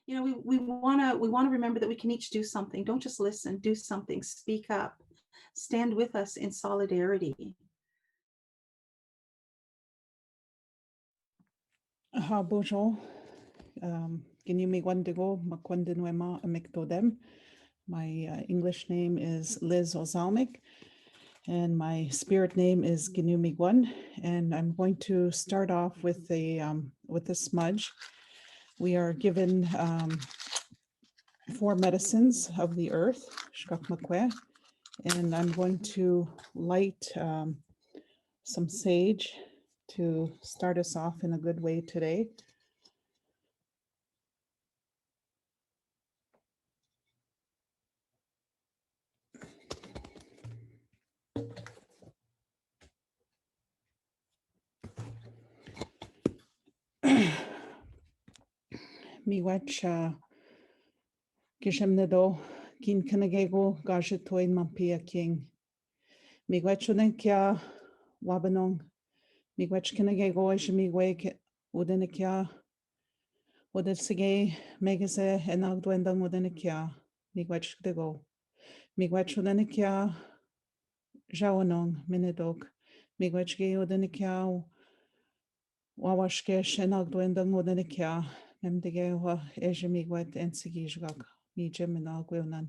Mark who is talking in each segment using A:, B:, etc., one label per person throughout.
A: we want to remember that we can each do something. Don't just listen, do something, speak up, stand with us in solidarity.
B: Bonjour. My English name is Liz Ozalmik, and my spirit name is Ginumigwan. And I'm going to start off with a smudge. We are given 4 medicines of the earth, and I'm going to light some sage to start us off in a good way today. Miigwech Kishemnedo Kin Kanagego Gajetoin Mampia King. Miigwech Udenkia Wabanong. Miigwech Kanagego Ishmigwek Udenikia Udetsige Megase Enagdwendang Udenikia. Miigwech Dego. Miigwech Udenikia Jawanong Minidog. Miigwech Ge Udenikia Wawashkesh Enagdwendang Udenikia. Memdegewa Ejimigwet Ensigijgak. Mijemina Gwilnan.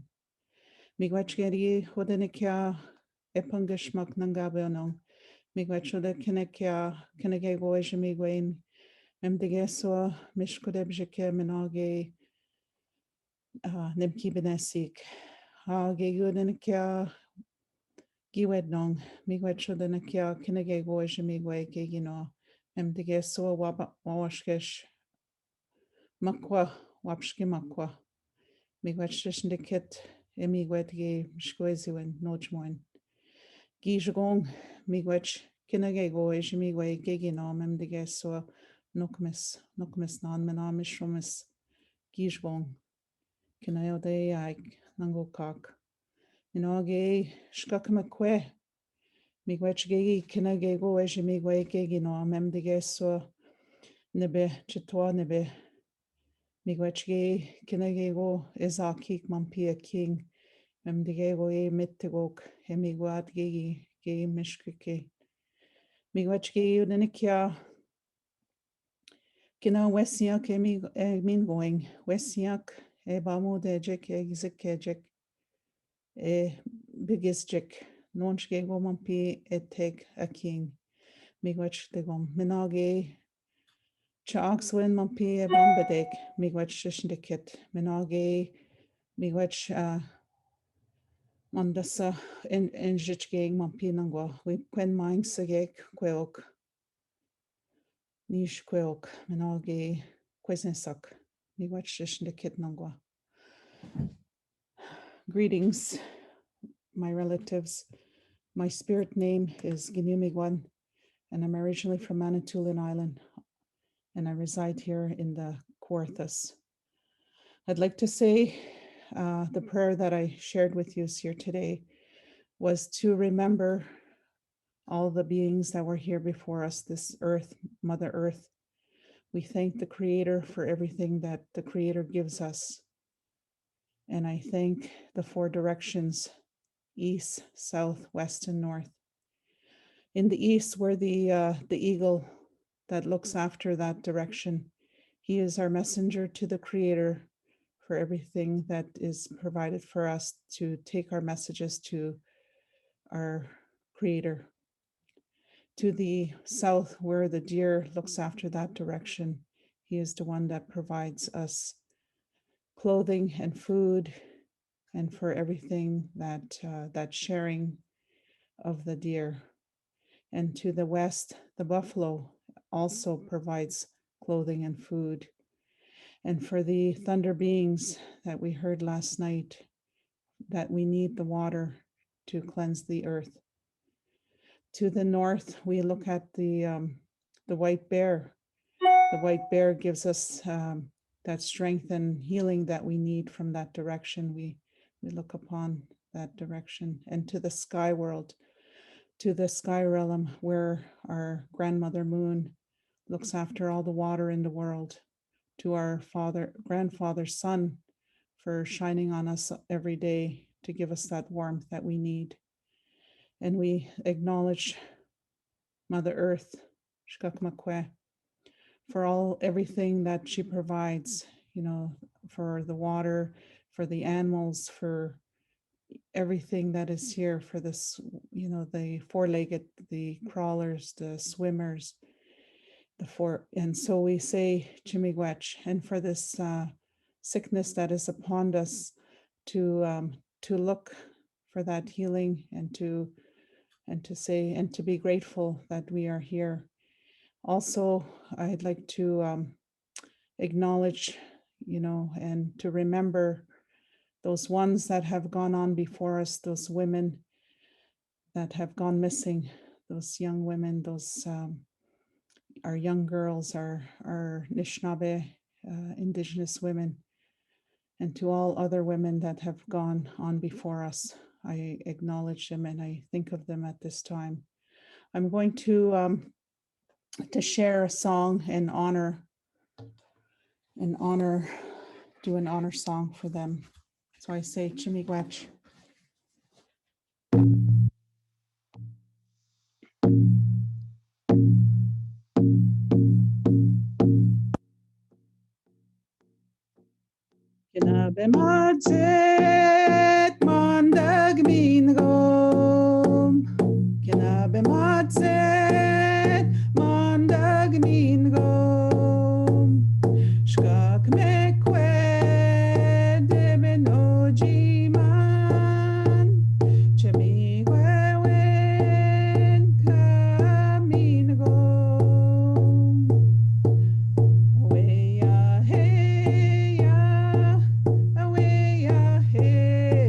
B: Miigwechgeri Hodenikia Epangishmak Nangabeonong. Miigwechude Kinekia Kinegego Ejimigwain. Memdegeswa Mishkudebjike Minage Nimki Benesik. Hage Yudenikia Giwednong. Miigwechudenikia Kinegego Ejimigwe Gigino. Memdegeswa Wawashkesh Makwa Wapshki Makwa. Miigwechishndikit Emigwetge Mshkweziwen Nojmoin. Gijagong Miigwech Kinagego Ejimigwe Gigino Memdegeswa Nukmis Nan Menamishrumis Gijagong Kinayode Ike Nangokak. Minage Shkakamekwe Miigwech Gigi Kinagego Ejimigwe Gigino Memdegeswa Nebe Chitwa Nebe. Miigwechge Kinagego Izakik Mampia King. Memdegego Mittigok Emiguad Gigi Ge Mishkike. Miigwechge Udenikia Kina Wesiak Mingoing. Wesiak Ebamu Dejek Exekejek Bigisjek. Nonchgego Mampi Eteg a King. Miigwech Degom Minage Chaoxwin Mampi Bombadek, Miigwech Shishndikit, Minage, Miigwech Mandasa in Jitchgeg Mampi Nangwa, we Quen Mine Sagek, Quailk, Nish Quailk, Minage, Quezensuck, Miigwech Shishndikit Nangwa. Greetings, my relatives. My spirit name is Ginumigwan, and I'm originally from Manitoulin Island, and I reside here in the Kawarthas. I'd like to say the prayer that I shared with you here today was to remember all the beings that were here before us, this earth, Mother Earth. We thank the Creator for everything that the Creator gives us. And I thank the 4 directions, east, south, west, and north. In the east, we're the eagle that looks after that direction. He is our messenger to the Creator for everything that is provided for us to take our messages to our Creator. To the south, where the deer looks after that direction, he is the one that provides us clothing and food, and for everything that sharing of the deer. And to the west, the buffalo also provides clothing and food. And for the thunder beings that we heard last night, that we need the water to cleanse the earth. To the north, we look at the white bear. The white bear gives us that strength and healing that we need from that direction. We look upon that direction. And to the sky world, to the sky realm, where our grandmother moon looks after all the water in the world, to our grandfather sun for shining on us every day to give us that warmth that we need. And we acknowledge Mother Earth, Mchugh, for everything that she provides, for the water, for the animals, for everything that is here, for this, the four-legged, the crawlers, the swimmers, and so we say Chimigwech, and for this sickness that is upon us, to look for that healing, and to say and to be grateful that we are here. Also, I'd like to acknowledge, and to remember those ones that have gone on before us, those women that have gone missing, those young women, those our young girls, our Anishinaabe, Indigenous women, and to all other women that have gone on before us. I acknowledge them and I think of them at this time. I'm going to share a song in honor, do an honor song for them. So I say Chimigwech. Kinabemadzet mandag mingom. Kinabemadzet mandag mingom. Shkak mekwe debenojiman. Chemigwewen kamingom. Aweya hey ya, aweya hey.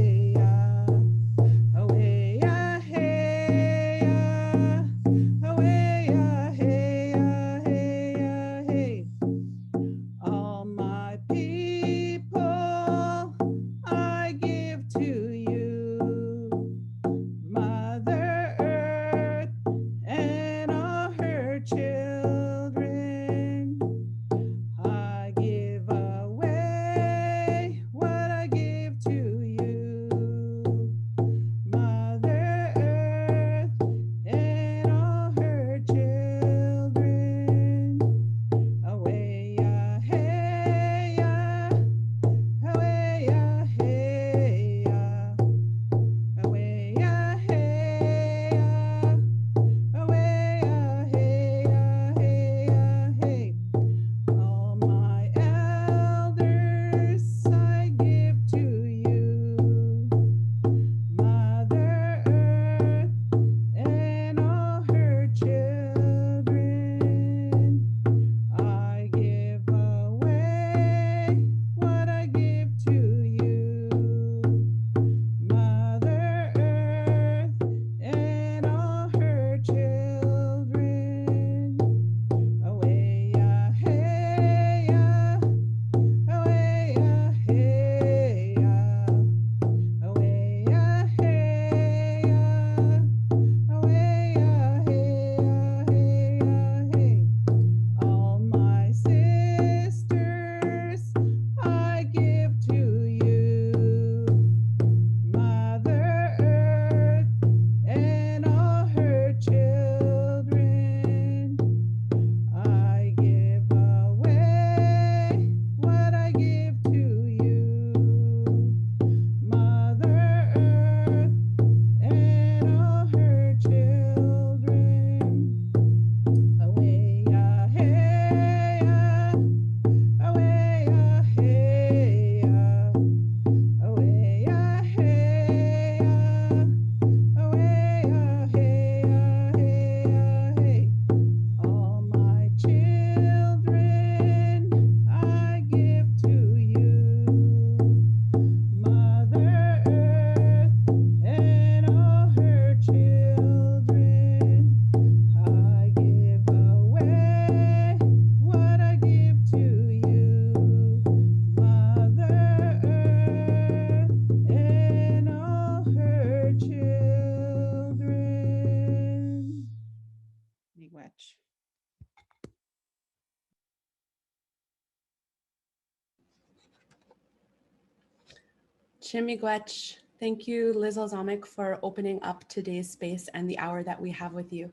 C: Miigwech. Thank you, Liz Alzamic, for opening up today's space and the hour that we have with you.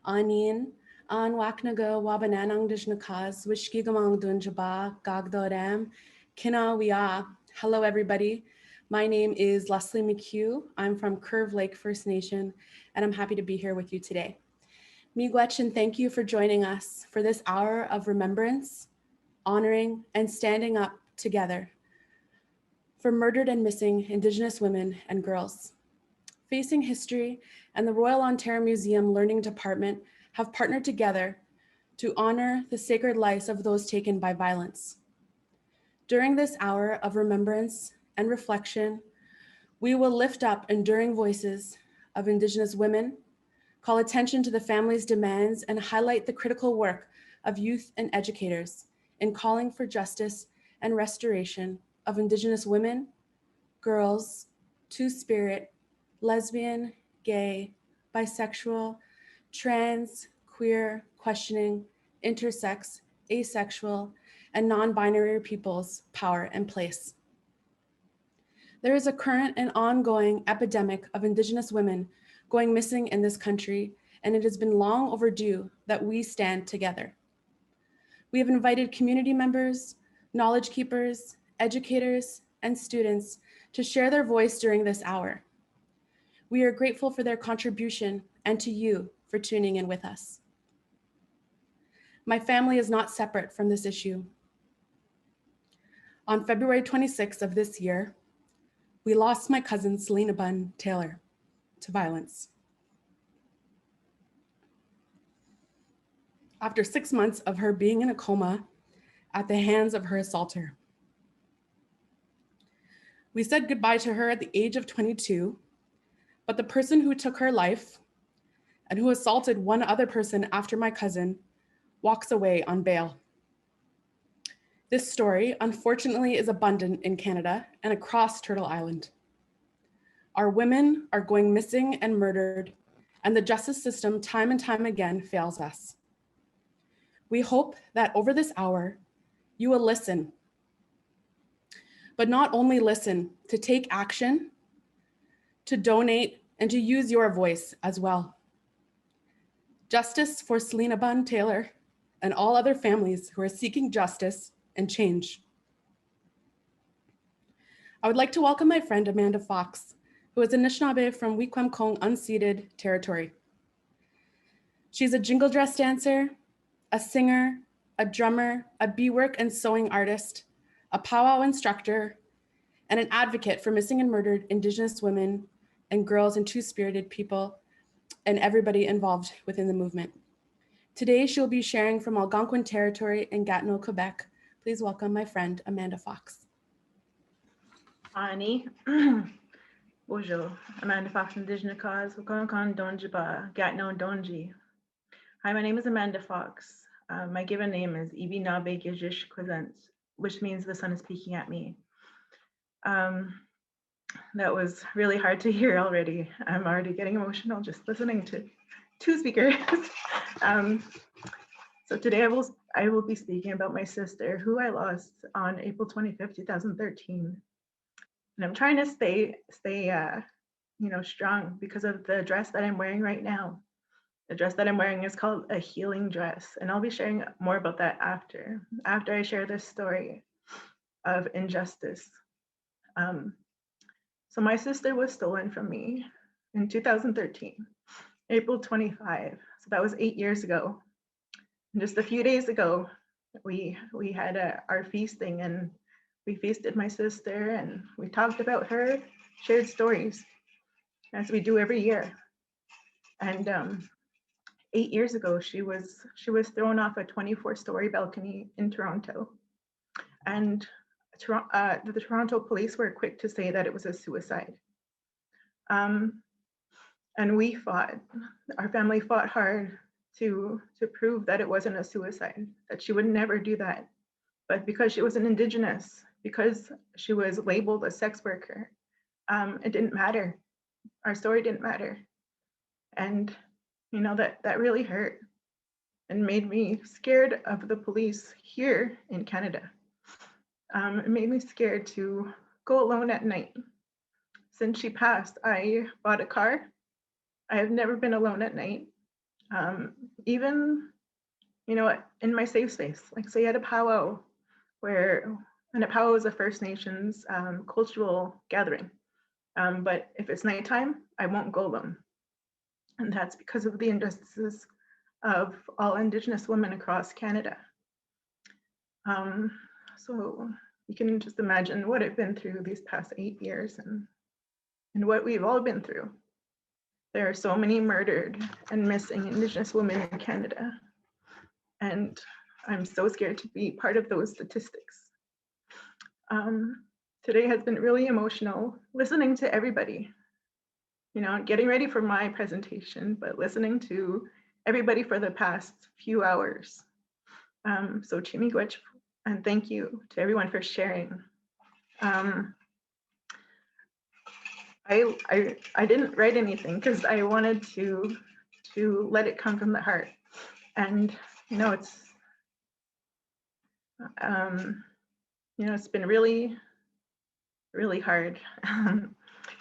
C: Anin, an waknaga wabananang dishnakaz, wishgigamang dunjaba, gagdodam, kina wiya. Hello, everybody. My name is Leslie Mchugh. I'm from Curve Lake First Nation, and I'm happy to be here with you today. Miigwech, and thank you for joining us for this hour of remembrance, honoring, and standing up together for murdered and missing Indigenous women and girls. Facing History and the Royal Ontario Museum Learning Department have partnered together to honor the sacred lives of those taken by violence. During this hour of remembrance and reflection, we will lift up enduring voices of Indigenous women, call attention to the family's demands, and highlight the critical work of youth and educators in calling for justice and restoration of Indigenous women, girls, two-spirit, lesbian, gay, bisexual, trans, queer, questioning, intersex, asexual, and non-binary peoples' power and place. There is a current and ongoing epidemic of Indigenous women going missing in this country, and it has been long overdue that we stand together. We have invited community members, knowledge keepers, educators, and students to share their voice during this hour. We are grateful for their contribution and to you for tuning in with us. My family is not separate from this issue. On February 26th of this year, we lost my cousin, Selena Bunn Taylor, to violence. After 6 months of her being in a coma at the hands of her assaulter. We said goodbye to her at the age of 22, but the person who took her life and who assaulted one other person after my cousin walks away on bail. This story, unfortunately, is abundant in Canada and across Turtle Island. Our women are going missing and murdered, and the justice system time and time again fails us. We hope that over this hour, you will listen, but not only listen, to take action, to donate, and to use your voice as well. Justice for Selena Bunn Taylor and all other families who are seeking justice and change. I would like to welcome my friend Amanda Fox, who is Anishinaabe from Weequampong unceded territory. She's a jingle dress dancer, a singer, a drummer, a beadwork and sewing artist, a powwow instructor, and an advocate for missing and murdered Indigenous women and girls and two-spirited people and everybody involved within the movement. Today, she'll be sharing from Algonquin territory in Gatineau, Quebec. Please welcome my friend, Amanda Fox.
D: Ani, bonjour, Amanda Fox, Indigenous cause, Wakonkan Donjiba, Gatineau Donji. Hi, my name is Amanda Fox. My given name is Ibi Nabe Gijish Kwazent, which means the sun is peeking at me. That was really hard to hear already. I'm already getting emotional just listening to two speakers. So today I will be speaking about my sister, who I lost on April 25th, 2013. And I'm trying to stay strong because of the dress that I'm wearing right now. The dress that I'm wearing is called a healing dress, and I'll be sharing more about that after I share this story of injustice. So my sister was stolen from me in 2013, April 25. So that was 8 years ago. And just a few days ago, we had our feasting, and we feasted my sister, and we talked about her, shared stories, as we do every year. And 8 years ago, she was thrown off a 24-story balcony in Toronto, and the Toronto police were quick to say that it was a suicide. And we fought. Our family fought hard to prove that it wasn't a suicide, that she would never do that. But because she was an Indigenous, because she was labeled a sex worker, it didn't matter. Our story didn't matter. And that really hurt and made me scared of the police here in Canada. It made me scared to go alone at night. Since she passed, I bought a car. I have never been alone at night. Even, in my safe space, like say at a powwow, and a powwow is a First Nations cultural gathering. But if it's nighttime, I won't go alone. And that's because of the injustices of all Indigenous women across Canada. So you can just imagine what I've been through these past 8 years and what we've all been through. There are so many murdered and missing Indigenous women in Canada. And I'm so scared to be part of those statistics. Today has been really emotional, listening to everybody, getting ready for my presentation, but listening to everybody for the past few hours. So Chimigwech, and thank you to everyone for sharing. I didn't write anything because I wanted to let it come from the heart. And it's it's been really, really hard.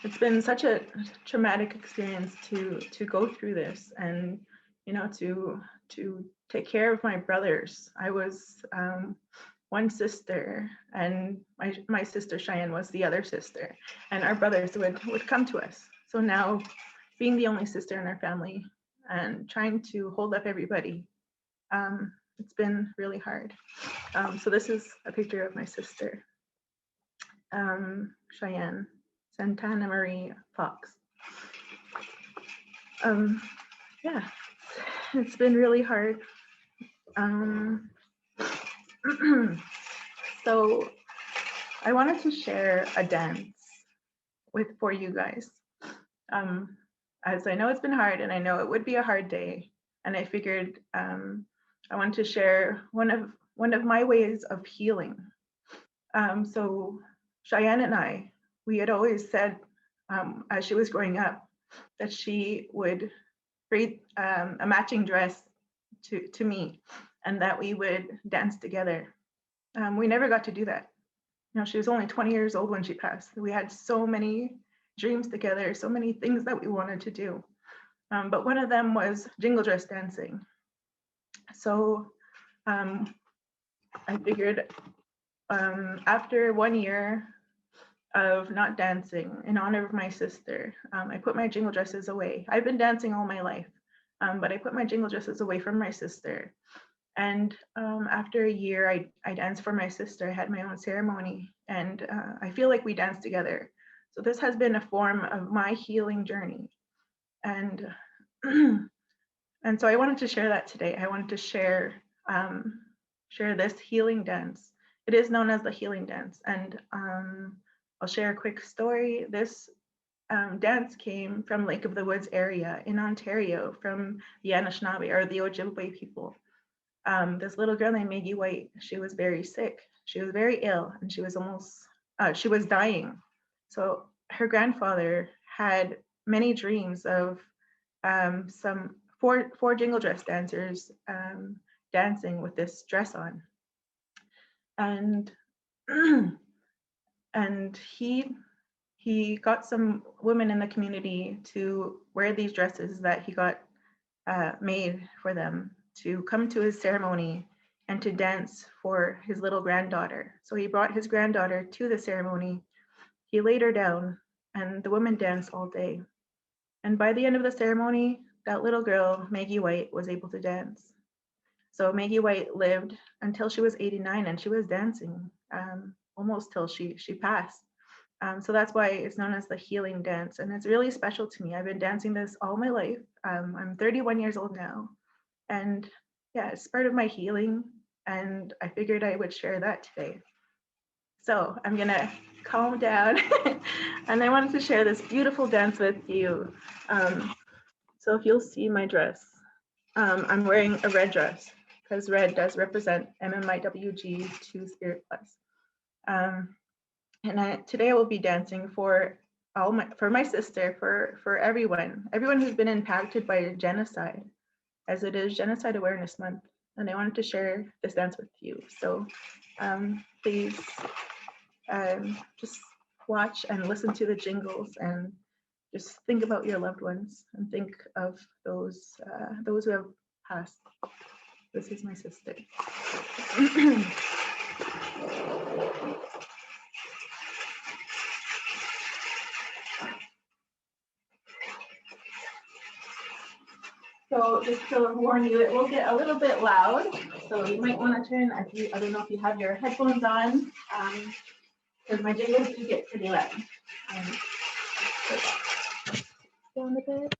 D: It's been such a traumatic experience to go through this, and to take care of my brothers. I was one sister, and my sister Cheyenne was the other sister, and our brothers would come to us. So now, being the only sister in our family and trying to hold up everybody, it's been really hard. So this is a picture of my sister, Cheyenne Santana Marie Fox. Yeah, it's been really hard. So I wanted to share a dance for you guys. As I know it's been hard, and I know it would be a hard day, and I figured I wanted to share one of my ways of healing. So Cheyenne and I, we had always said, as she was growing up, that she would create a matching dress to me, and that we would dance together. We never got to do that. She was only 20 years old when she passed. We had so many dreams together, so many things that we wanted to do. But one of them was jingle dress dancing. So I figured after 1 year of not dancing in honor of my sister, I put my jingle dresses away. I've been dancing all my life, but I put my jingle dresses away from my sister. And after a year, I danced for my sister. I had my own ceremony, and I feel like we danced together. So this has been a form of my healing journey. And and so I wanted to share that today. I wanted to share this healing dance. It is known as the healing dance. And I'll share a quick story. This dance came from Lake of the Woods area in Ontario, from the Anishinaabe, or the Ojibwe people. This little girl named Maggie White, she was very sick. She was very ill, and she was dying. So her grandfather had many dreams of four jingle dress dancers dancing with this dress on. And and he got some women in the community to wear these dresses that he got made for them, to come to his ceremony and to dance for his little granddaughter. So he brought his granddaughter to the ceremony. He laid her down, and the women danced all day. And by the end of the ceremony, that little girl, Maggie White, was able to dance. So Maggie White lived until she was 89, and she was dancing almost till she passed. So that's why it's known as the healing dance, and it's really special to me. I've been dancing this all my life. I'm 31 years old now, and yeah, it's part of my healing, and I figured I would share that today. So I'm gonna calm down, and I wanted to share this beautiful dance with you. So if you'll see my dress, I'm wearing a red dress because red does represent MMIWG 2 Spirit Plus. And today I will be dancing for my sister, for everyone who's been impacted by genocide, as it is Genocide Awareness Month, and I wanted to share this dance with you. So please just watch and listen to the jingles and just think about your loved ones and think of those who have passed. This is my sister. So just to warn you, it will get a little bit loud. So you might want to turn, I don't know if you have your headphones on, because my jingles do get pretty loud. Down a bit.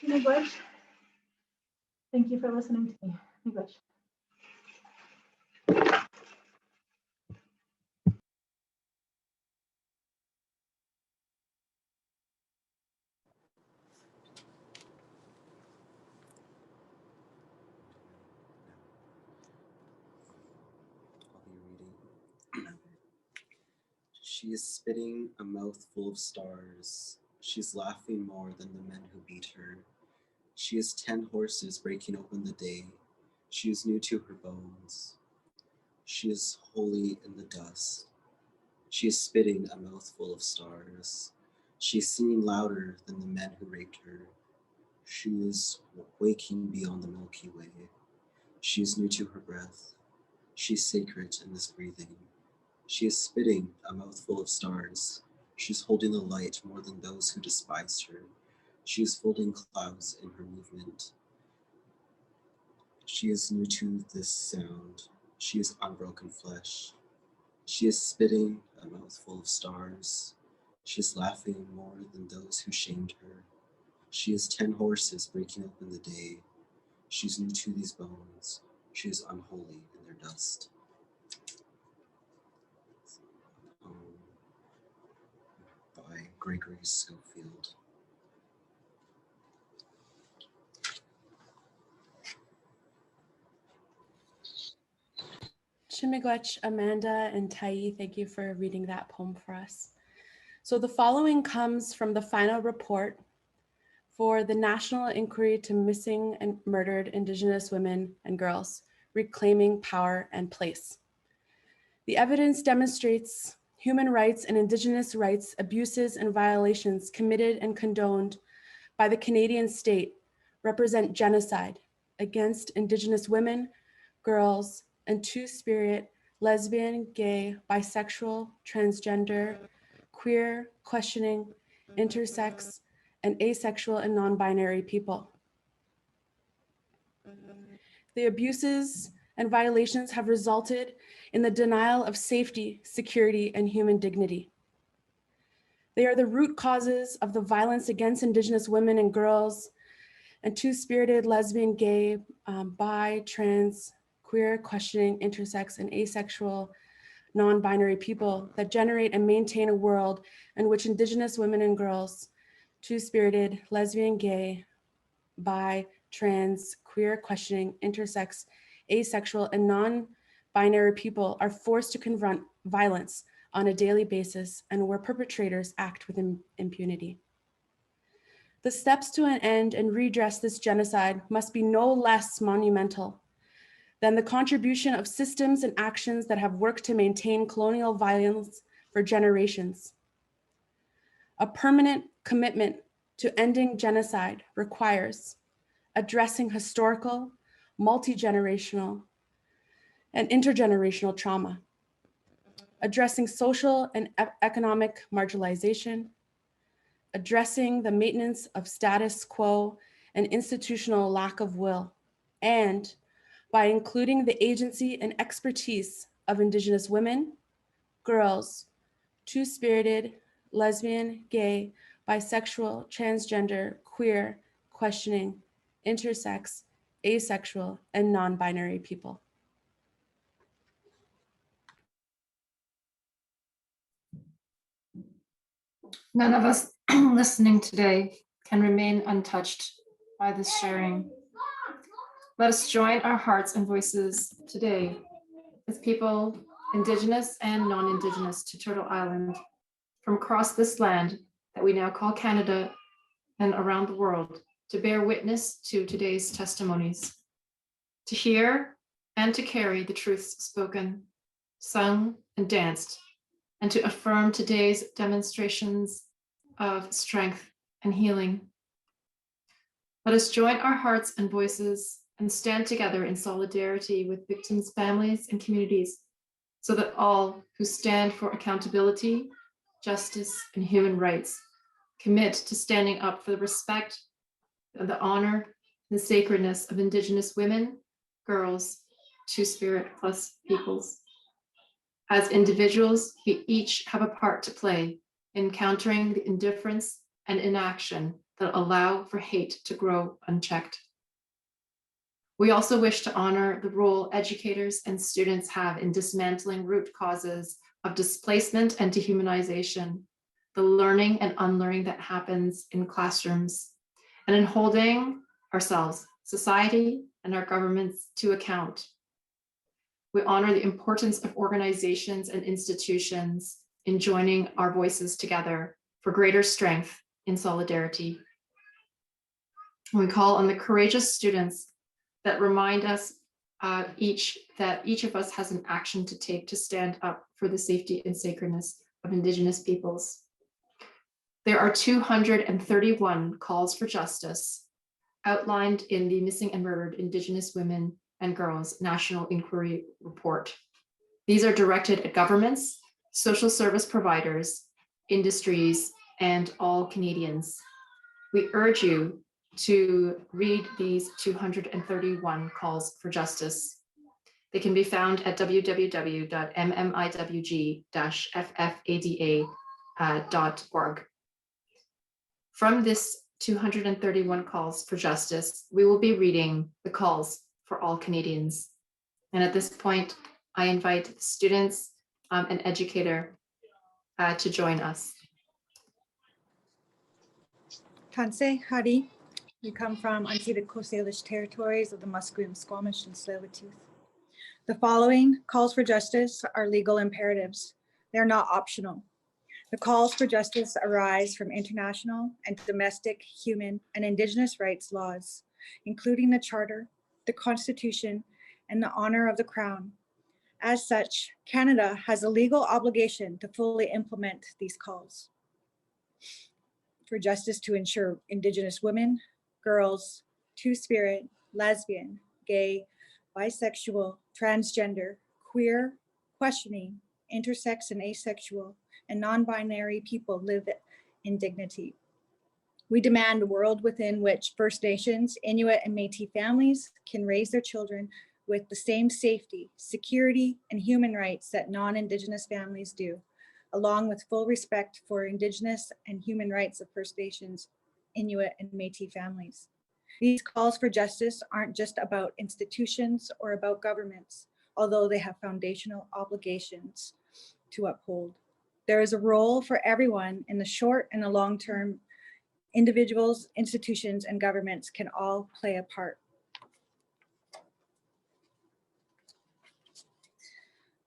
D: Mchugh, thank you for listening to me. Mchugh.
E: I'll be reading. She is spitting a mouthful of stars. She's laughing more than the men who beat her. She is 10 horses breaking open the day. She is new to her bones. She is holy in the dust. She is spitting a mouthful of stars. She is singing louder than the men who raped her. She is waking beyond the Milky Way. She is new to her breath. She is sacred in this breathing. She is spitting a mouthful of stars. She is holding the light more than those who despised her. She is folding clouds in her movement. She is new to this sound. She is unbroken flesh. She is spitting a mouthful of stars. She is laughing more than those who shamed her. She is 10 horses breaking up in the day. She's new to these bones. She is unholy in their dust. By Gregory Schofield.
C: Chimigwech, Amanda, and Tai, thank you for reading that poem for us. So the following comes from the final report for the National Inquiry to Missing and Murdered Indigenous Women and Girls, Reclaiming Power and Place. The evidence demonstrates human rights and Indigenous rights abuses and violations committed and condoned by the Canadian state represent genocide against Indigenous women, girls, and two-spirit, lesbian, gay, bisexual, transgender, queer, questioning, intersex, and asexual and non-binary people. The abuses and violations have resulted in the denial of safety, security, and human dignity. They are the root causes of the violence against Indigenous women and girls and two-spirited, lesbian, gay, bi, trans, queer, questioning, intersex, and asexual, non-binary people that generate and maintain a world in which Indigenous women and girls, two-spirited, lesbian, gay, bi, trans, queer, questioning, intersex, asexual, and non-binary people are forced to confront violence on a daily basis and where perpetrators act with impunity. The steps to an end and redress this genocide must be no less monumental than the contribution of systems and actions that have worked to maintain colonial violence for generations. A permanent commitment to ending genocide requires addressing historical, multi-generational, and intergenerational trauma, addressing social and economic marginalization, addressing the maintenance of status quo and institutional lack of will, and by including the agency and expertise of Indigenous women, girls, two-spirited, lesbian, gay, bisexual, transgender, queer, questioning, intersex, asexual, and non-binary people.
F: None of us listening today can remain untouched by this sharing. Let us join our hearts and voices today as people, Indigenous and non-Indigenous, to Turtle Island, from across this land that we now call Canada and around the world, to bear witness to today's testimonies, to hear and to carry the truths spoken, sung, and danced, and to affirm today's demonstrations of strength and healing. Let us join our hearts and voices and stand together in solidarity with victims' families and communities, so that all who stand for accountability, justice, and human rights commit to standing up for the respect, the honor, and the sacredness of Indigenous women, girls, two-spirit plus peoples. As individuals, we each have a part to play in countering the indifference and inaction that allow for hate to grow unchecked. We also wish to honor the role educators and students have in dismantling root causes of displacement and dehumanization, the learning and unlearning that happens in classrooms, and in holding ourselves, society, and our governments to account. We honor the importance of organizations and institutions in joining our voices together for greater strength in solidarity. We call on the courageous students that remind us that each of us has an action to take to stand up for the safety and sacredness of Indigenous peoples. There are 231 calls for justice outlined in the Missing and Murdered Indigenous Women and Girls National Inquiry Report. These are directed at governments, social service providers, industries, and all Canadians. We urge you to read these 231 calls for justice. They can be found at www.mmiwg-ffada.org. From this 231 calls for justice, we will be reading the calls for all Canadians. And at this point, I invite students and educator to join us.
G: Tanse Hari, we come from unceded Coast Salish territories of the Musqueam, Squamish, and Tsleil-Waututh. The following calls for justice are legal imperatives. They're not optional. The calls for justice arise from international and domestic human and Indigenous rights laws, including the Charter, the Constitution, and the honor of the Crown. As such, Canada has a legal obligation to fully implement these calls for justice to ensure Indigenous women, girls, two-spirit, lesbian, gay, bisexual, transgender, queer, questioning, intersex and asexual, and non-binary people live in dignity. We demand a world within which First Nations, Inuit, and Métis families can raise their children with the same safety, security, and human rights that non-Indigenous families do, along with full respect for Indigenous and human rights of First Nations, Inuit, and Métis families. These calls for justice aren't just about institutions or about governments, although they have foundational obligations to uphold. There is a role for everyone in the short and the long term. Individuals, institutions, and governments can all play a part.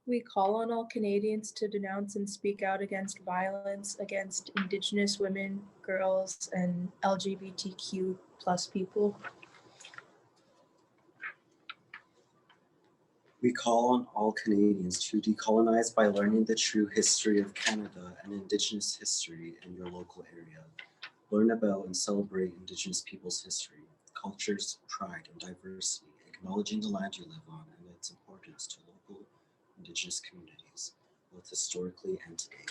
H: We call on all Canadians to denounce and speak out against violence against Indigenous women, girls, and LGBTQ+ people.
E: We call on all Canadians to decolonize by learning the true history of Canada and Indigenous history in your local area. Learn about and celebrate Indigenous people's history, cultures, pride, and diversity, acknowledging the land you live on and its importance to local Indigenous communities, both historically and today.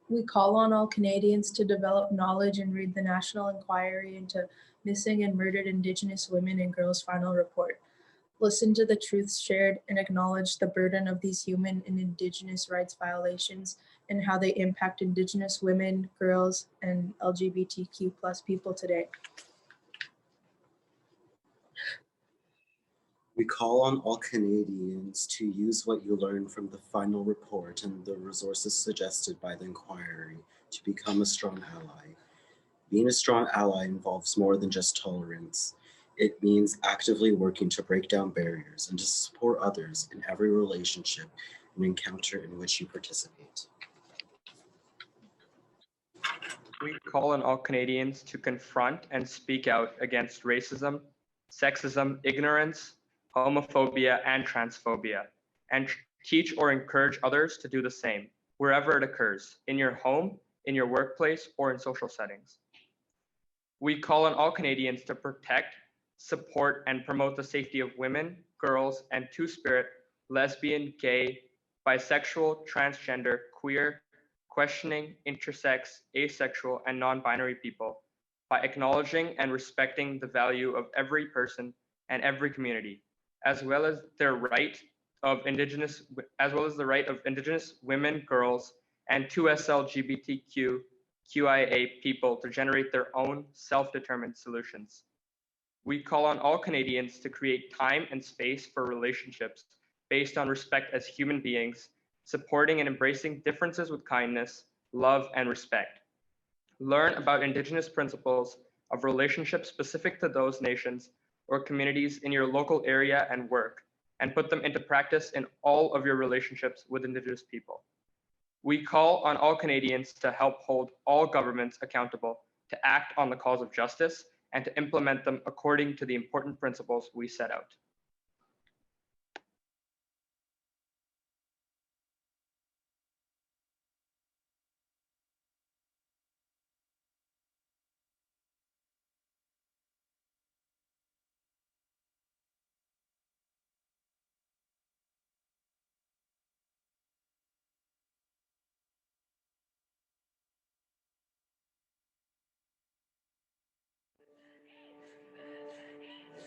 H: We call on all Canadians to develop knowledge and read the National Inquiry into Missing and Murdered Indigenous Women and Girls Final Report. Listen to the truths shared and acknowledge the burden of these human and Indigenous rights violations and how they impact Indigenous women, girls, and LGBTQ+ people today.
E: We call on all Canadians to use what you learn from the final report and the resources suggested by the inquiry to become a strong ally. Being a strong ally involves more than just tolerance. It means actively working to break down barriers and to support others in every relationship and encounter in which you participate.
I: We call on all Canadians to confront and speak out against racism, sexism, ignorance, homophobia, and transphobia, and teach or encourage others to do the same, wherever it occurs, in your home, in your workplace, or in social settings. We call on all Canadians to protect, support, and promote the safety of women, girls, and two-spirit, lesbian, gay, bisexual, transgender, queer, questioning, intersex, asexual, and non-binary people by acknowledging and respecting the value of every person and every community, as well as the right of Indigenous women, girls, and 2S LGBTQIA people to generate their own self-determined solutions. We call on all Canadians to create time and space for relationships based on respect as human beings, supporting and embracing differences with kindness, love, and respect. Learn about Indigenous principles of relationships specific to those nations or communities in your local area and work, and put them into practice in all of your relationships with Indigenous people. We call on all Canadians to help hold all governments accountable to act on the cause of justice and to implement them according to the important principles we set out.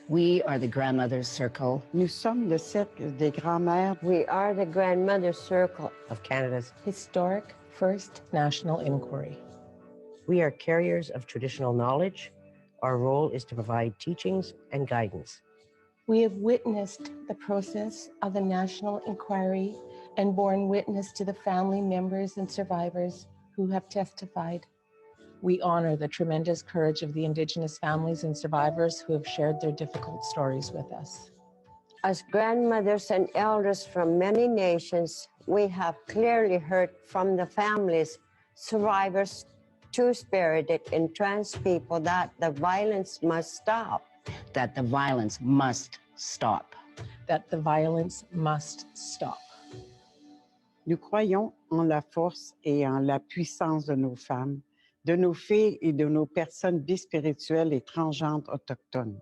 J: We are the Grandmother's Circle.
K: Nous sommes le cercle des grands-mères.
L: We are the Grandmother's Circle
M: of Canada's
N: historic first national inquiry.
M: We are carriers of traditional knowledge. Our role is to provide teachings and guidance.
N: We have witnessed the process of the national inquiry and borne witness to the family members and survivors who have testified. We honor the tremendous courage of the Indigenous families and survivors who have shared their difficult stories with us.
L: As grandmothers and elders from many nations, we have clearly heard from the families, survivors, two-spirited and trans people that the violence must stop.
J: That the violence must stop.
N: That the violence must stop.
K: Nous croyons en la force et en la puissance de nos femmes, de nos filles et de nos personnes bispirituelles et transgenres autochtones.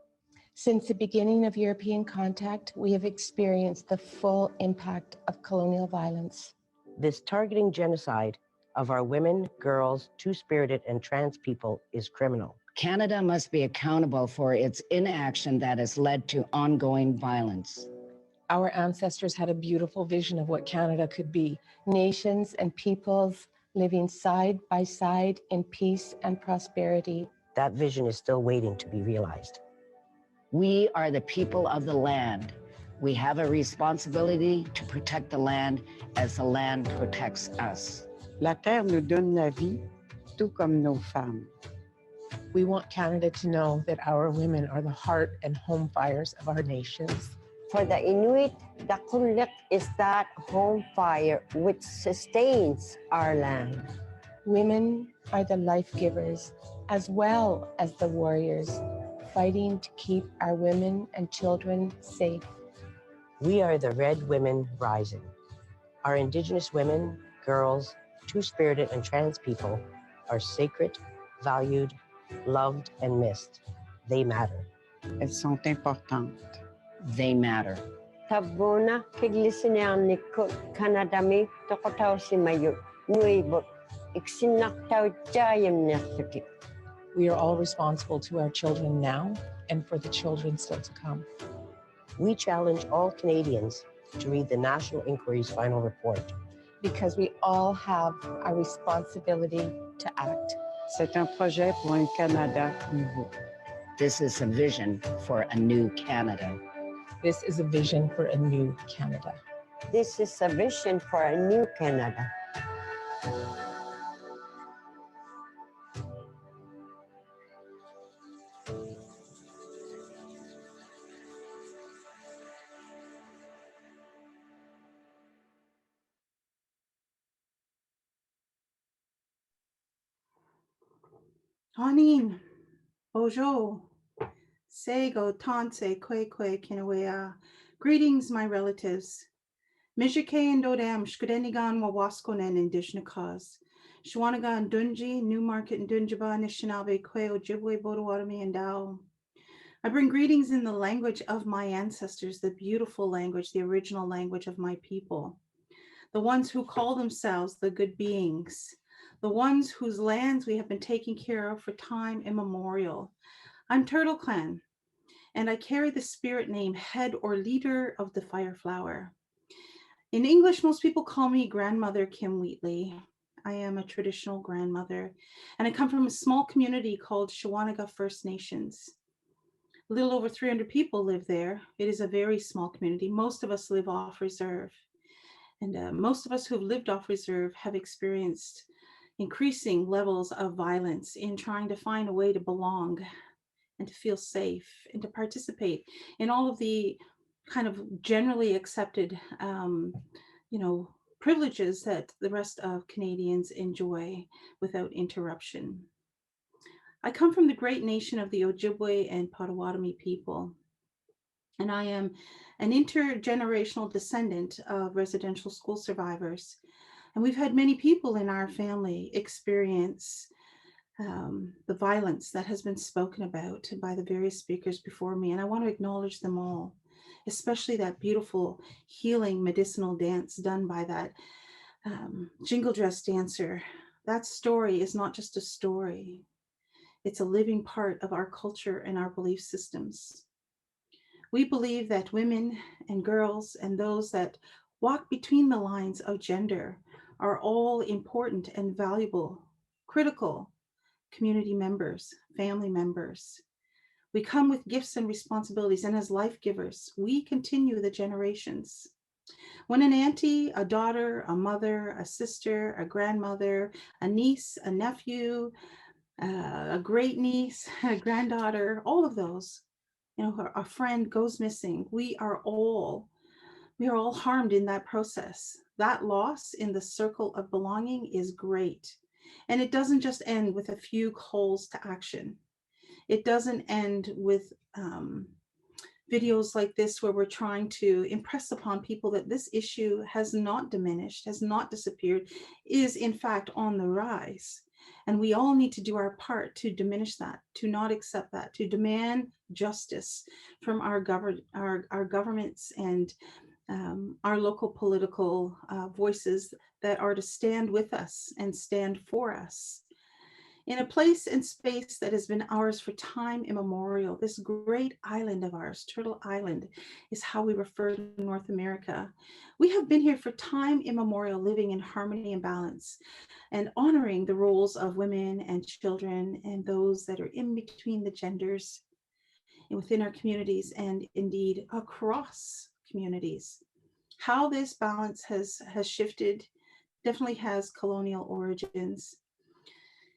N: Since the beginning of European contact, we have experienced the full impact of colonial violence.
M: This targeting genocide of our women, girls, two-spirited, and trans people is criminal.
J: Canada must be accountable for its inaction that has led to ongoing violence.
N: Our ancestors had a beautiful vision of what Canada could be. Nations and peoples living side by side in peace and prosperity.
M: That vision is still waiting to be realized.
J: We are the people of the land. We have a responsibility to protect the land as the land protects us.
K: La terre nous donne la vie, tout comme nos femmes.
N: We want Canada to know that our women are the heart and home fires of our nations.
L: For the Inuit, the kulak is that home fire which sustains our land.
N: Women are the life givers as well as the warriors, fighting to keep our women and children safe.
M: We are the Red Women Rising. Our Indigenous women, girls, two-spirited, and trans people are sacred, valued, loved, and missed. They matter.
K: Elles sont importantes.
J: They matter.
L: Tabuna kiglisinean nikut kanadami tokotaw si mayo nuibot iksinaktaw jayam nesaki.
N: We are all responsible to our children now and for the children still to come.
M: We challenge all Canadians to read the National Inquiry's final report.
N: Because we all have a responsibility to act.
K: C'est un projet pour un Canada nouveau.
J: This is a vision for a new Canada.
N: This is a vision for a new Canada.
L: This is a vision for a new Canada.
A: Anin, Bojo, Sego, Tanse, Kwekwe, Kinawea. Greetings, my relatives. Mchugh and Dodam, Shkudenigan, Wawaskonen, Indigenous. Shwanagan, Dunji, Newmarket and Dunjaba, Nishinaabe, Kwe, Ojibwe, Bodowarami, and Dao. I bring greetings in the language of my ancestors, the beautiful language, the original language of my people. The ones who call themselves the good beings. The ones whose lands we have been taking care of for time immemorial. I'm Turtle Clan, and I carry the spirit name head or leader of the fire flower. In English, most people call me Grandmother Kim Wheatley. I am a traditional grandmother, and I come from a small community called Shawanaga First Nations. A little over 300 people live there. It is a very small community. Most of us live off reserve, and most of us who have lived off reserve have experienced increasing levels of violence in trying to find a way to belong and to feel safe and to participate in all of the kind of generally accepted, privileges that the rest of Canadians enjoy without interruption. I come from the great nation of the Ojibwe and Potawatomi people, and I am an intergenerational descendant of residential school survivors. And we've had many people in our family experience the violence that has been spoken about by the various speakers before me. And I want to acknowledge them all, especially that beautiful healing medicinal dance done by that jingle dress dancer. That story is not just a story. It's a living part of our culture and our belief systems. We believe that women and girls and those that walk between the lines of gender are all important and valuable, critical community members, family members. We come with gifts and responsibilities, and as life givers, we continue the generations. When an auntie, a daughter, a mother, a sister, a grandmother, a niece, a nephew, a great niece, a granddaughter, all of those, a friend goes missing, we are all harmed in that process. That loss in the circle of belonging is great. And it doesn't just end with a few calls to action. It doesn't end with videos like this where we're trying to impress upon people that this issue has not diminished, has not disappeared, is in fact on the rise. And we all need to do our part to diminish that, to not accept that, to demand justice from our governments and our local political voices that are to stand with us and stand for us. In a place and space that has been ours for time immemorial, this great island of ours, Turtle Island, is how we refer to North America. We have been here for time immemorial, living in harmony and balance, and honoring the roles of women and children and those that are in between the genders and within our communities and indeed across communities. How this balance has shifted definitely has colonial origins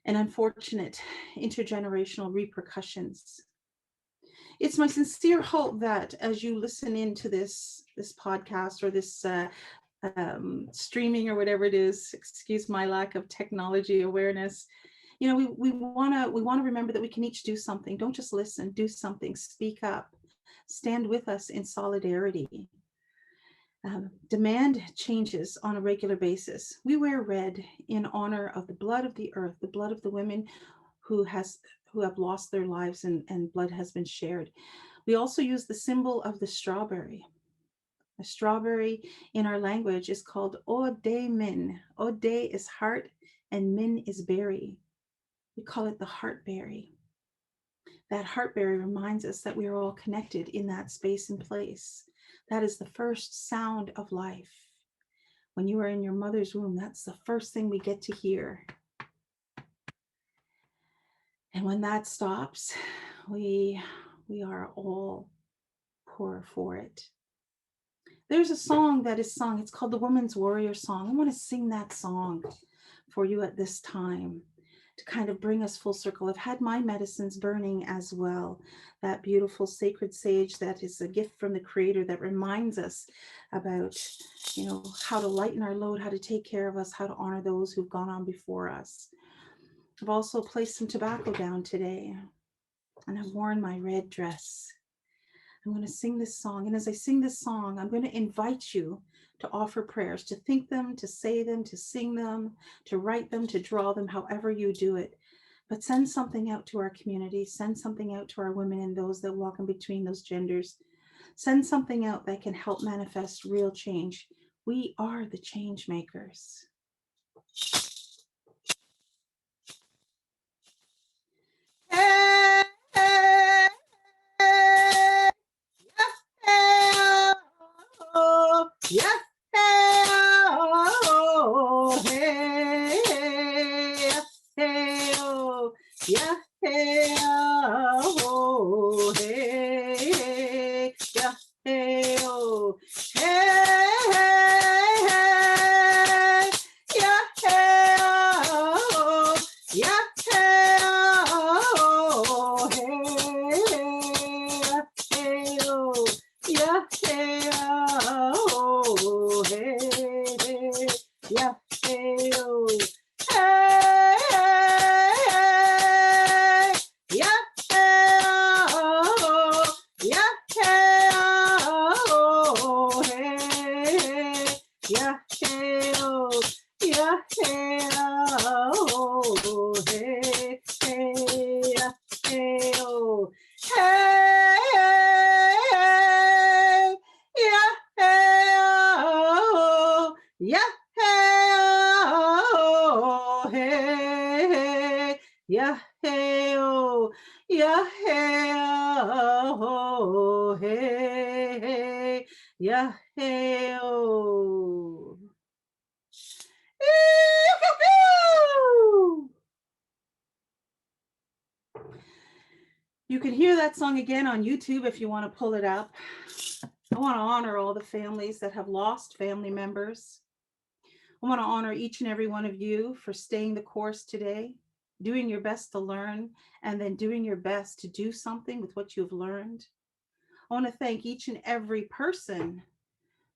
A: and unfortunate intergenerational repercussions. It's my sincere hope that as you listen into this podcast or this streaming or whatever it is, excuse my lack of technology awareness, we want to remember that we can each do something. Don't just listen, do something, speak up, stand with us in solidarity. Demand changes on a regular basis. We wear red in honor of the blood of the earth, the blood of the women who have lost their lives and blood has been shared. We also use the symbol of the strawberry. A strawberry in our language is called Ode Min. Ode is heart and Min is berry. We call it the heartberry. That heartberry reminds us that we are all connected in that space and place. That is the first sound of life. When you are in your mother's womb, that's the first thing we get to hear. And when that stops, we are all poor for it. There's a song that is sung. It's called the Woman's Warrior Song. I want to sing that song for you at this time to kind of bring us full circle. I've had my medicines burning as well. That beautiful sacred sage that is a gift from the Creator that reminds us about, how to lighten our load, how to take care of us, how to honor those who've gone on before us. I've also placed some tobacco down today, and I've worn my red dress. I'm going to sing this song, and as I sing this song, I'm going to invite you to offer prayers, to think them, to say them, to sing them, to write them, to draw them, however you do it. But send something out to our community, send something out to our women and those that walk in between those genders. Send something out that can help manifest real change. We are the change makers. Hey, hey, hey, yeah, hey, oh, hey, hey, oh, yeah, hey, oh, hey, yeah, hey, oh, hey, yeah, hey, oh, yeah, hey, oh, hey, oh, yeah, hey, oh, hey, yeah, hey, oh, hey, yeah, hey, oh, yeah, hey, oh, hey, yeah, hey, oh, yeah, hey, oh, hey, yeah, hey, oh, hey, yeah, hey, oh, yeah, hey, oh, hey, yeah, hey, oh, yeah, hey, oh, hey. hey, yeah, hey, oh. You can hear that song again on YouTube if you want to pull it up. I want to honor all the families that have lost family members. I want to honor each and every one of you for staying the course today, doing your best to learn, and then doing your best to do something with what you've learned. I want to thank each and every person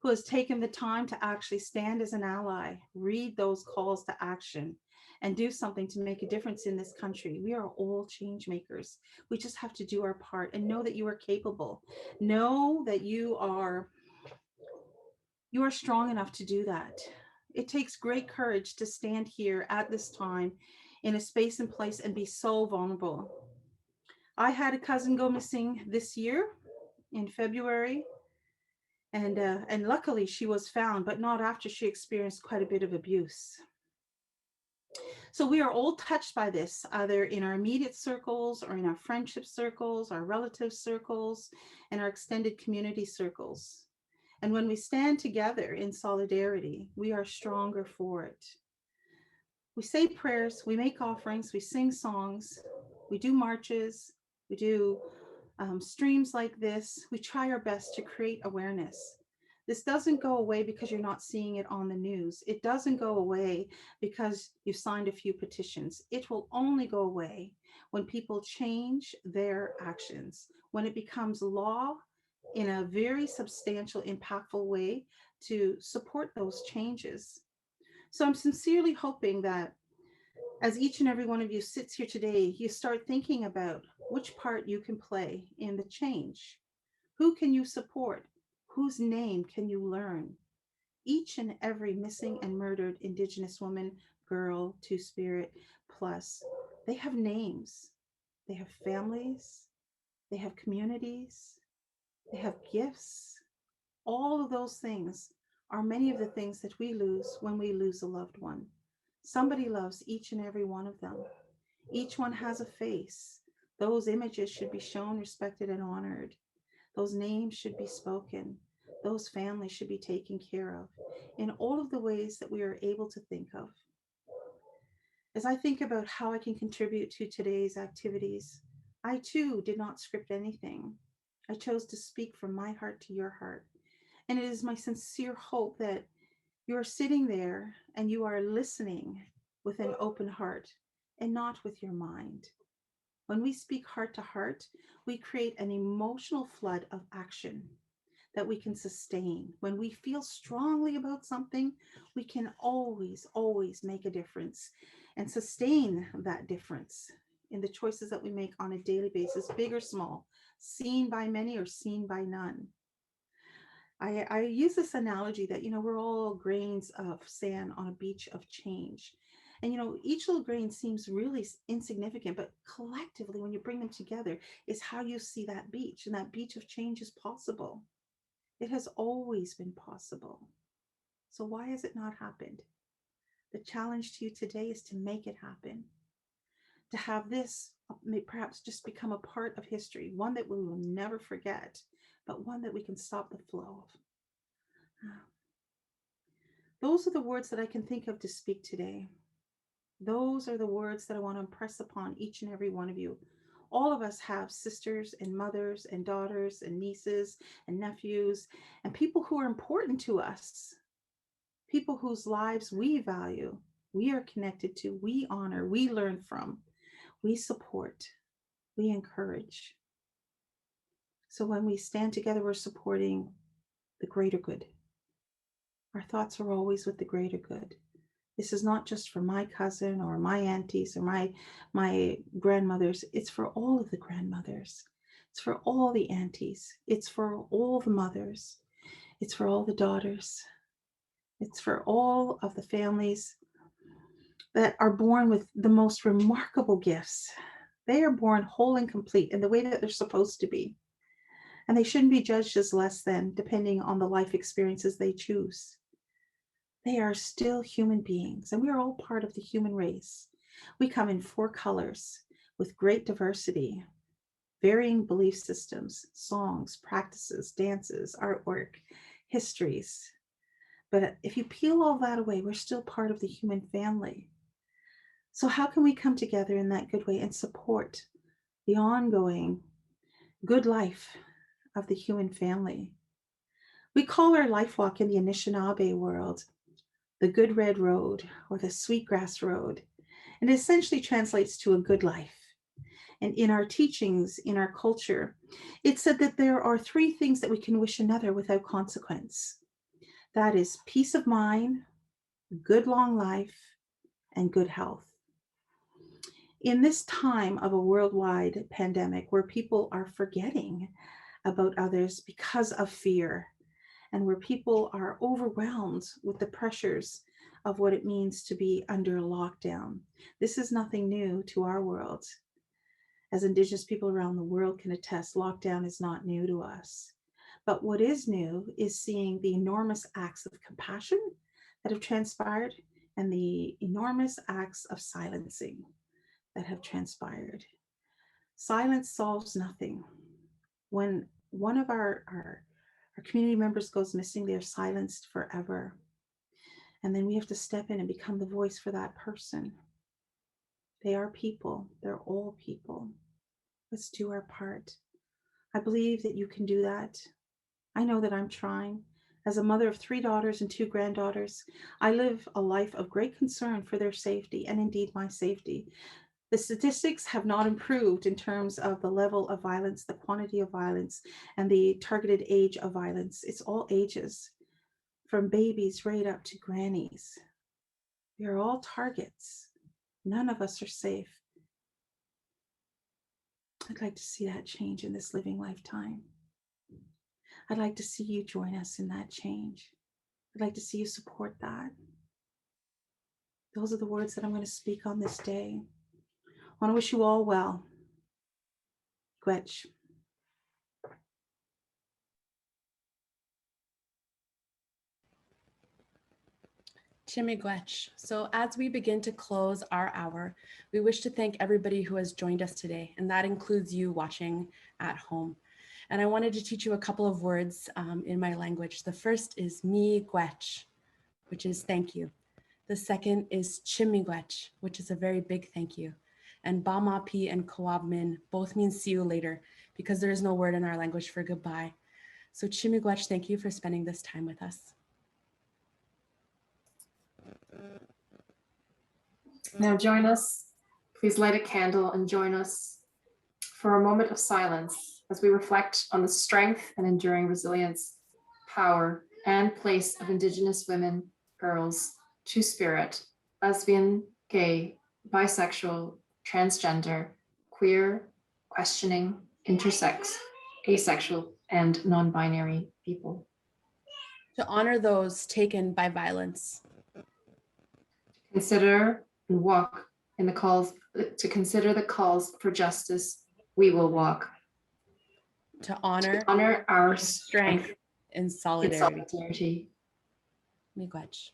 A: who has taken the time to actually stand as an ally, read those calls to action, and do something to make a difference in this country. We are all change makers. We just have to do our part and know that you are capable. Know that you are strong enough to do that. It takes great courage to stand here at this time in a space and place and be so vulnerable. I had a cousin go missing this year in February. And luckily she was found, but not after she experienced quite a bit of abuse. So we are all touched by this, either in our immediate circles or in our friendship circles, our relative circles, and our extended community circles. And when we stand together in solidarity, we are stronger for it. We say prayers, we make offerings, we sing songs, we do marches, we do streams like this. We try our best to create awareness. This doesn't go away because you're not seeing it on the news. It doesn't go away because you signed a few petitions. It will only go away when people change their actions, when it becomes law in a very substantial, impactful way to support those changes. So I'm sincerely hoping that as each and every one of you sits here today, you start thinking about which part you can play in the change. Who can you support? Whose name can you learn? Each and every missing and murdered Indigenous woman, girl, Two-Spirit, plus, they have names, they have families, they have communities, they have gifts. All of those things are many of the things that we lose when we lose a loved one. Somebody loves each and every one of them. Each one has a face. Those images should be shown, respected, and honored. Those names should be spoken. Those families should be taken care of in all of the ways that we are able to think of. As I think about how I can contribute to today's activities, I too did not script anything. I chose to speak from my heart to your heart. And it is my sincere hope that you're sitting there and you are listening with an open heart and not with your mind. When we speak heart to heart, we create an emotional flood of action that we can sustain. When we feel strongly about something, we can always, always make a difference and sustain that difference in the choices that we make on a daily basis, big or small, seen by many or seen by none. I use this analogy that, we're all grains of sand on a beach of change. And, each little grain seems really insignificant, but collectively, when you bring them together, is how you see that beach. And that beach of change is possible. It has always been possible. So why has it not happened? The challenge to you today is to make it happen. To have this perhaps just become a part of history, one that we will never forget, but one that we can stop the flow of. Those are the words that I can think of to speak today. Those are the words that I want to impress upon each and every one of you. All of us have sisters and mothers and daughters and nieces and nephews and people who are important to us, people whose lives we value, we are connected to, we honor, we learn from, we support, we encourage. So when we stand together, we're supporting the greater good. Our thoughts are always with the greater good. This is not just for my cousin or my aunties or my grandmothers. It's for all of the grandmothers. It's for all the aunties. It's for all the mothers. It's for all the daughters. It's for all of the families that are born with the most remarkable gifts. They are born whole and complete in the way that they're supposed to be. And they shouldn't be judged as less than, depending on the life experiences they choose. They are still human beings, and we are all part of the human race. We come in 4 colors with great diversity, varying belief systems, songs, practices, dances, artwork, histories. But if you peel all that away, we're still part of the human family. So how can we come together in that good way and support the ongoing good life of the human family? We call our life walk in the Anishinaabe world the Good Red Road or the Sweetgrass Road, and it essentially translates to a good life. And in our teachings, in our culture, it said that there are 3 things that we can wish another without consequence. That is peace of mind, good long life, and good health. In this time of a worldwide pandemic where people are forgetting about others because of fear, and where people are overwhelmed with the pressures of what it means to be under a lockdown, this is nothing new to our world. As Indigenous people around the world can attest, lockdown is not new to us. But what is new is seeing the enormous acts of compassion that have transpired and the enormous acts of silencing that have transpired. Silence solves nothing. When one of our community members goes missing, they're silenced forever. And then we have to step in and become the voice for that person. They are people. They're all people. Let's do our part. I believe that you can do that. I know that I'm trying. As a mother of 3 daughters and 2 granddaughters, I live a life of great concern for their safety and indeed my safety. The statistics have not improved in terms of the level of violence, the quantity of violence, and the targeted age of violence. It's all ages, from babies right up to grannies. We are all targets. None of us are safe. I'd like to see that change in this living lifetime. I'd like to see you join us in that change. I'd like to see you support that. Those are the words that I'm going to speak on this day. I want to wish you all well. Gwetch.
C: Chimigwech. So as we begin to close our hour, we wish to thank everybody who has joined us today, and that includes you watching at home. And I wanted to teach you a couple of words in my language. The first is mi gwech, which is thank you. The second is chimigwech, which is a very big thank you. And bamapi and koabmin both mean see you later, because there is no word in our language for goodbye. So chimigwech, thank you for spending this time with us.
F: Now join us. Please light a candle and join us for a moment of silence as we reflect on the strength and enduring resilience, power, and place of Indigenous women, girls, Two-Spirit, lesbian, gay, bisexual, transgender, queer, questioning, intersex, asexual, and non-binary people.
C: To honor those taken by violence.
F: Consider and walk in the calls, to consider the calls for justice, we will walk.
C: To honor
F: our
C: strength in solidarity.
F: solidarity.
C: Miigwech.